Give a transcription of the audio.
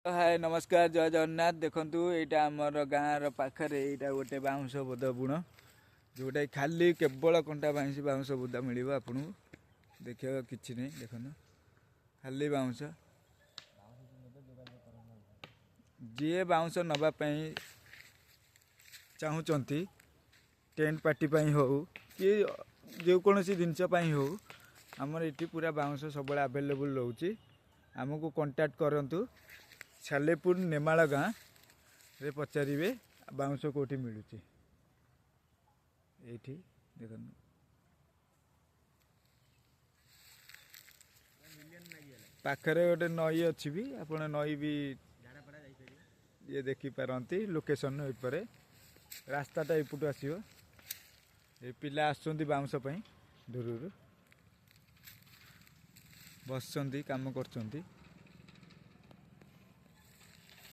हाय नमस्कार जय जगन्नाथ देखु यहाँ आमर गाँव पाखे यहाँ गोटे बाउंश बोध बुण जोटा खाली केवल कंटा बाउंश बोदा मिल आपको देखा कि नहीं देख खाली बाउंश जी बाउंश नापी चाहूँगी टेंट पार्टी हो कि जेकोसी जिनसपाई हो आमर ये पूरा बाउंश सब आवेलेबल रोचे आमको कांटेक्ट करूँ सालेपुर नेमाल गाँ रे पचारे बाउंश कौटी मिलूँ ये देख पाखरे गोटे नई अच्छी भी आप नई भी ये देखिपारती लोकेशन पर रास्ताटा एपटू आसो ये पिला आसुँच बाउंश दूर बस काम कर